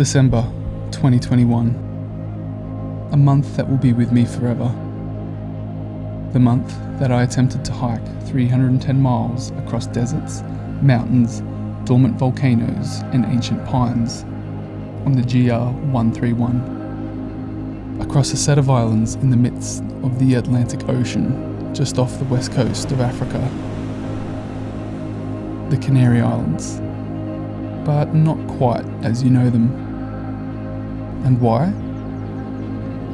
December 2021. A month that will be with me forever. The month that I attempted to hike 310 miles across deserts, mountains, dormant volcanoes and ancient pines on the GR131. Across a set of islands in the midst of the Atlantic Ocean, just off the west coast of Africa. The Canary Islands. But not quite as you know them. And why?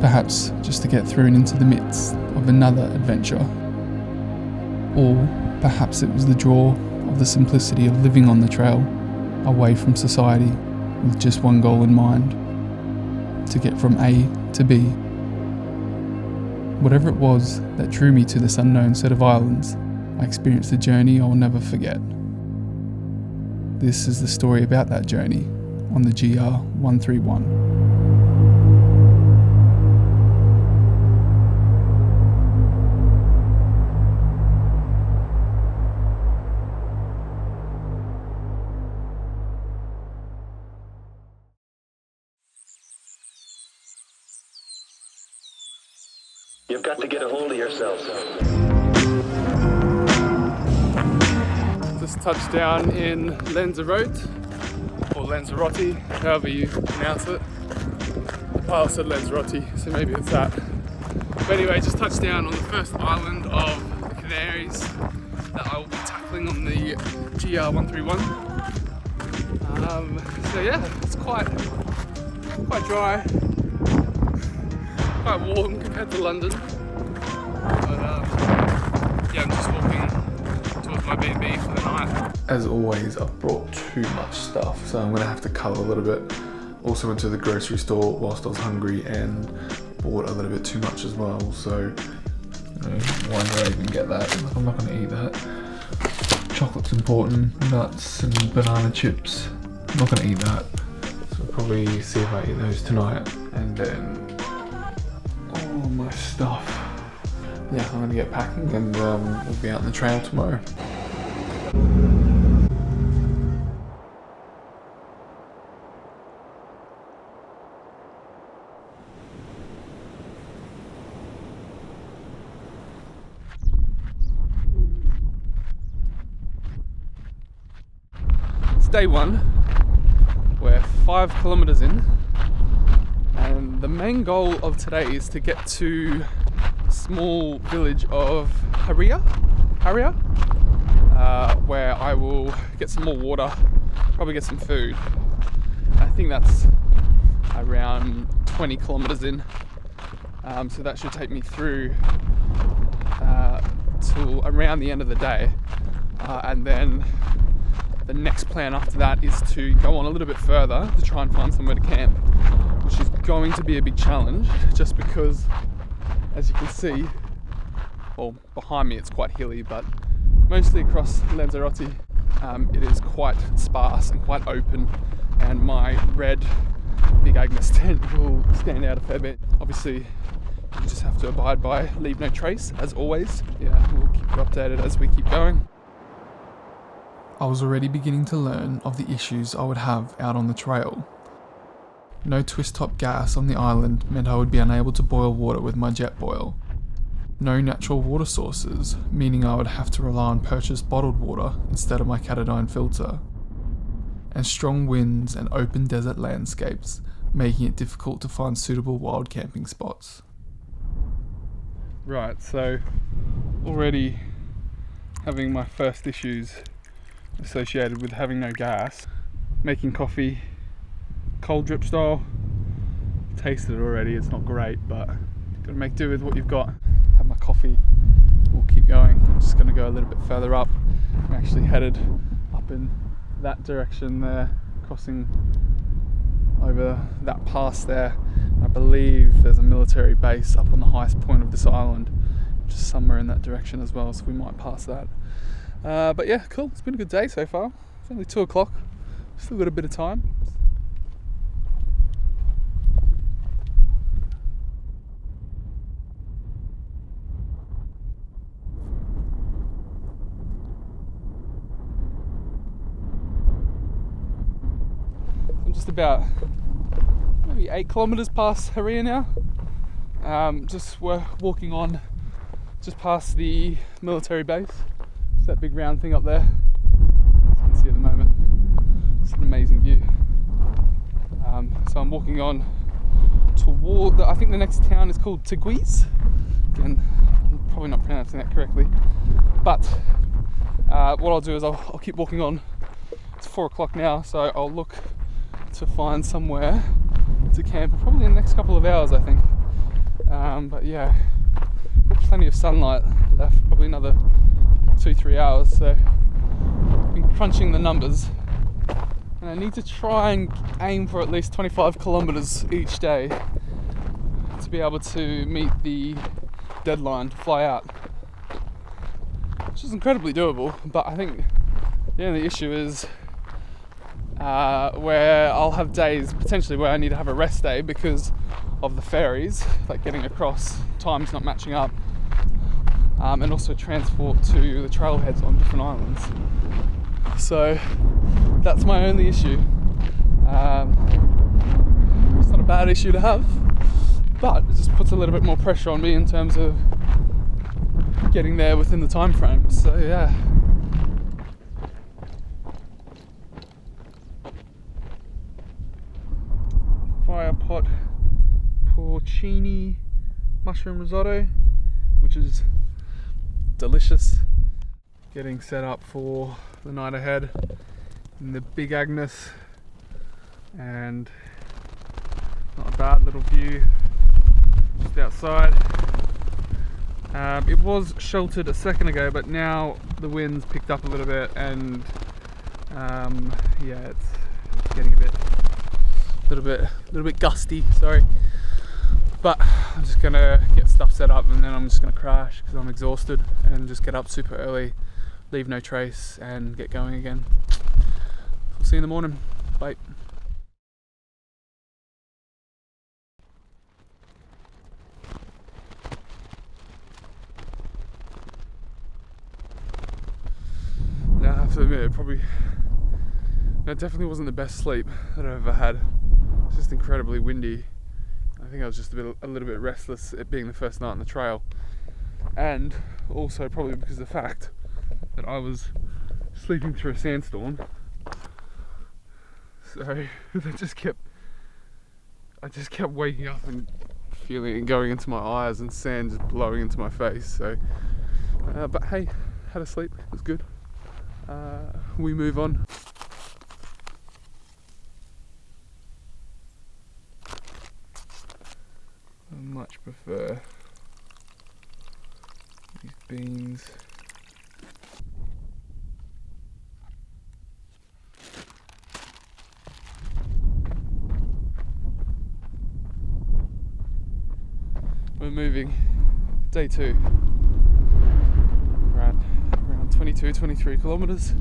Perhaps just to get thrown into the midst of another adventure. Or perhaps it was the draw of the simplicity of living on the trail, away from society, with just one goal in mind, to get from A to B. Whatever it was that drew me to this unknown set of islands, I experienced a journey I will never forget. This is the story about that journey on the GR131. You've got to get a hold of yourself. Just touched down in Lanzarote, or Lanzarote, however you pronounce it. The pilot said Lanzarote, so maybe it's that. But anyway, just touched down on the first island of the Canaries that I will be tackling on the GR131. So yeah, it's quite dry. Quite warm compared to London, but yeah, I'm just walking towards my B&B for the night. As always, I've brought too much stuff, so I'm going to have to cut a little bit. Also went to the grocery store whilst I was hungry and bought a little bit too much as well, so why did I even get that? I'm not going to eat that. Chocolate's important, nuts and banana chips. I'm not going to eat that, so I'll probably see if I eat those tonight, and then all my stuff. Yeah, I'm gonna get packing and we'll be out on the trail tomorrow. It's day one. We're 5 kilometers in. And the main goal of today is to get to a small village of Haria, where I will get some more water, probably get some food. I think that's around 20 kilometers in, so that should take me through till around the end of the day, and then the next plan after that is to go on a little bit further to try and find somewhere to camp, which is going to be a big challenge just because, as you can see, well, behind me it's quite hilly, but mostly across Lanzarote it is quite sparse and quite open, and my red Big Agnes tent will stand out a fair bit. Obviously you just have to abide by leave no trace, as always. Yeah, we'll keep you updated as we keep going. I was already beginning to learn of the issues I would have out on the trail. No twist-top gas on the island meant I would be unable to boil water with my jet boil. No natural water sources, meaning I would have to rely on purchased bottled water instead of my Catadine filter. And strong winds and open desert landscapes, making it difficult to find suitable wild camping spots. Right, so already having my first issues associated with having no gas. Making coffee, cold drip style. Tasted it already, it's not great, but gotta make do with what you've got. Have my coffee, we'll keep going. I'm just gonna go a little bit further up. I'm actually headed up in that direction there, crossing over that pass there. I believe there's a military base up on the highest point of this island, which is somewhere in that direction as well, so we might pass that. But yeah, cool. It's been a good day so far. It's only 2 o'clock. Still got a bit of time. I'm just about maybe 8 kilometers past Haria now. We're walking on just past the military base. It's that big round thing up there, as you can see at the moment. It's an amazing view. So I'm walking on toward, I think the next town is called Teguise. Again, I'm probably not pronouncing that correctly. But what I'll do is I'll keep walking on. It's 4 o'clock now, so I'll look to find somewhere to camp probably in the next couple of hours, I think. But yeah, got plenty of sunlight left, probably another 2-3 hours, so I've been crunching the numbers and I need to try and aim for at least 25 kilometers each day to be able to meet the deadline to fly out, which is incredibly doable. But I think the only issue is where I'll have days potentially where I need to have a rest day because of the ferries, like getting across, times not matching up, and also transport to the trailheads on different islands. So that's my only issue. It's not a bad issue to have, but it just puts a little bit more pressure on me in terms of getting there within the time frame. So yeah. Fire pot porcini mushroom risotto, which is delicious. Getting set up for the night ahead in the Big Agnes, and not a bad little view just outside. It was sheltered a second ago, but now the wind's picked up a little bit, and yeah, it's getting a little bit gusty, sorry. But I'm just gonna get stuff set up and then I'm just gonna crash because I'm exhausted, and just get up super early, leave no trace, and get going again. We'll see you in the morning. Bye. Now I have to admit, it definitely wasn't the best sleep that I've ever had. It's just incredibly windy. I think I was just a little bit restless, it being the first night on the trail, and also probably because of the fact that I was sleeping through a sandstorm. So I just kept waking up and feeling it going into my eyes and sand just blowing into my face. So, but hey, had a sleep, it was good. We move on. I much prefer these beans. We're moving. Day 2. We're at around 23 kilometers.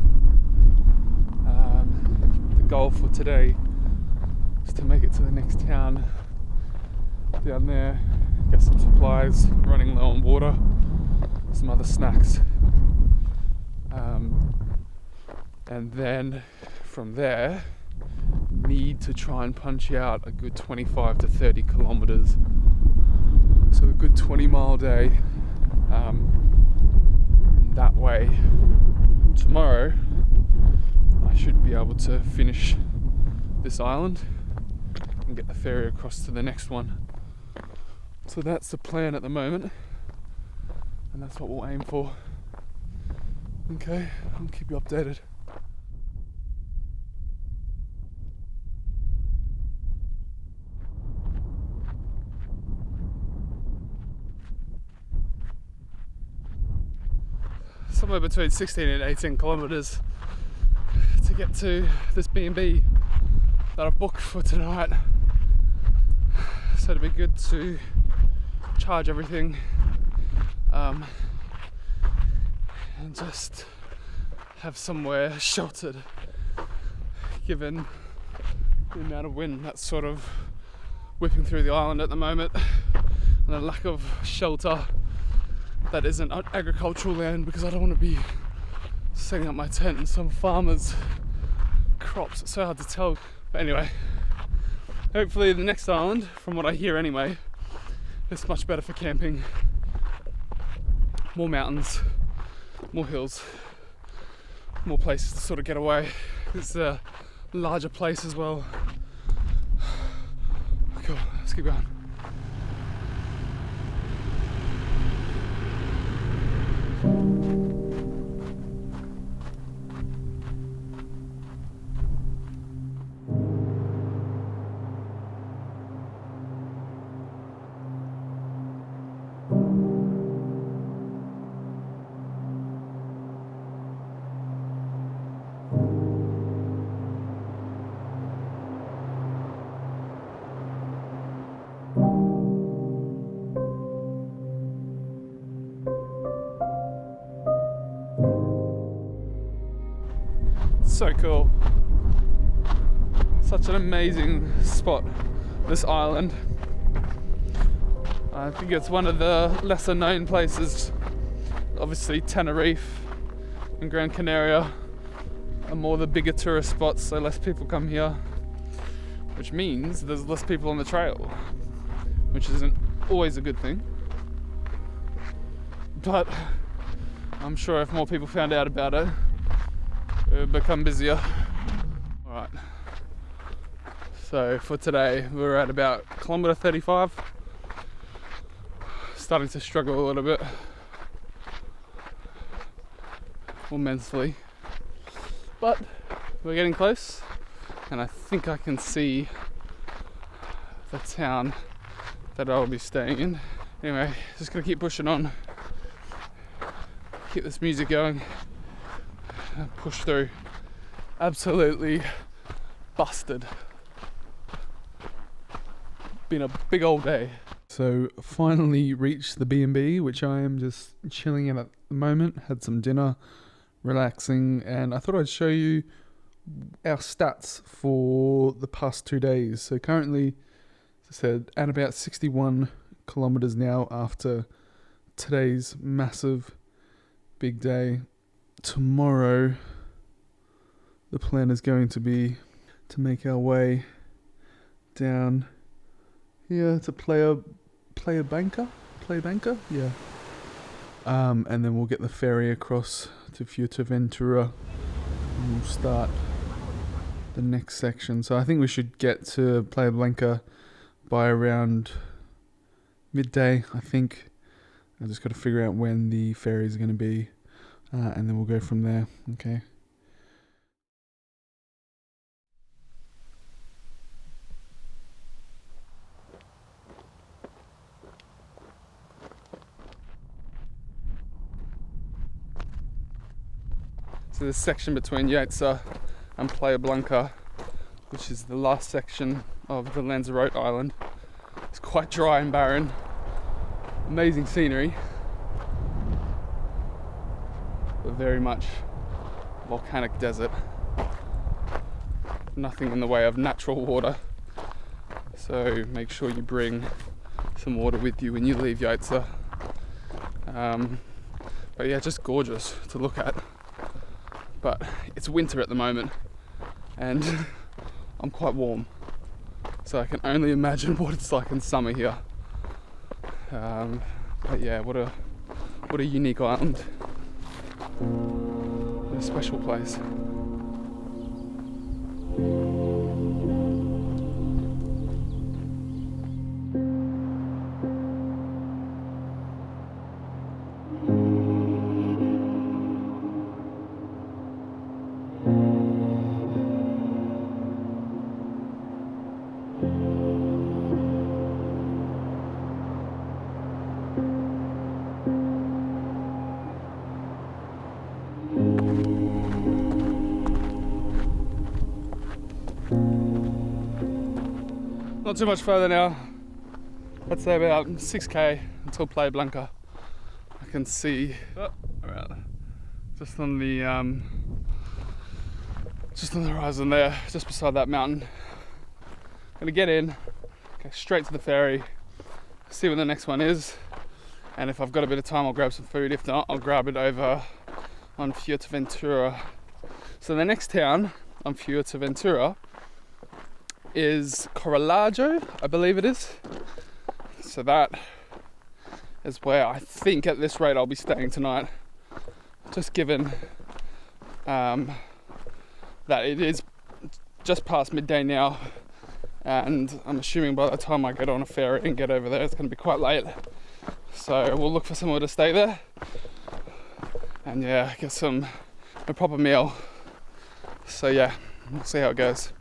The goal for today is to make it to the next town down there, get some supplies, running low on water, some other snacks, and then from there need to try and punch out a good 25 to 30 kilometers, so a good 20-mile day. And that way tomorrow I should be able to finish this island and get the ferry across to the next one. So that's the plan at the moment, and that's what we'll aim for. Okay, I'll keep you updated. Somewhere between 16 and 18 kilometers to get to this B&B that I've booked for tonight. So it'd be good to charge everything and just have somewhere sheltered, given the amount of wind that's sort of whipping through the island at the moment, and a lack of shelter that isn't agricultural land, because I don't want to be setting up my tent in some farmer's crops. It's so hard to tell. But anyway, hopefully the next island, from what I hear anyway, is much better for camping. More mountains, more hills, more places to sort of get away. It's a larger place as well. Cool, let's keep going. So cool. Such an amazing spot, this island. I think it's one of the lesser known places. Obviously Tenerife and Gran Canaria are more the bigger tourist spots, so less people come here, which means there's less people on the trail, which isn't always a good thing. But I'm sure if more people found out about it, it would become busier. Alright, so for today we're at about kilometre 35. Starting to struggle a little bit, more mentally, but we're getting close, and I think I can see the town that I'll be staying in. Anyway, just gonna keep pushing on, keep this music going, and push through. Absolutely busted. Been a big old day. So finally reached the B&B, which I am just chilling in at the moment. Had some dinner, relaxing, and I thought I'd show you our stats for the past 2 days. So currently, as I said, at about 61 kilometers now after today's massive big day. Tomorrow, the plan is going to be to make our way down here to Playa Blanca, yeah. And then we'll get the ferry across to Fuerteventura and we'll start the next section. So I think we should get to Playa Blanca by around midday, I think. I just got to figure out when the ferries are going to be, and then we'll go from there, okay? So this section between Yaitza and Playa Blanca, which is the last section of the Lanzarote island, it's quite dry and barren. Amazing scenery, but very much volcanic desert. Nothing in the way of natural water, so make sure you bring some water with you when you leave Yaitza. But yeah, just gorgeous to look at. But it's winter at the moment and I'm quite warm, so I can only imagine what it's like in summer here. But yeah, what a unique island, a special place. Not too much further now. I'd say about 6k until Playa Blanca. I can see just on the horizon there, just beside that mountain. Gonna get in, go straight to the ferry, see what the next one is, and if I've got a bit of time, I'll grab some food. If not, I'll grab it over on Fuerteventura. So the next town on Fuerteventura is Coralajo, I believe it is. So that is where I think at this rate I'll be staying tonight, just given that it is just past midday now, and I'm assuming by the time I get on a ferry and get over there it's going to be quite late. So we'll look for somewhere to stay there and yeah, get a proper meal. So yeah, we'll see how it goes.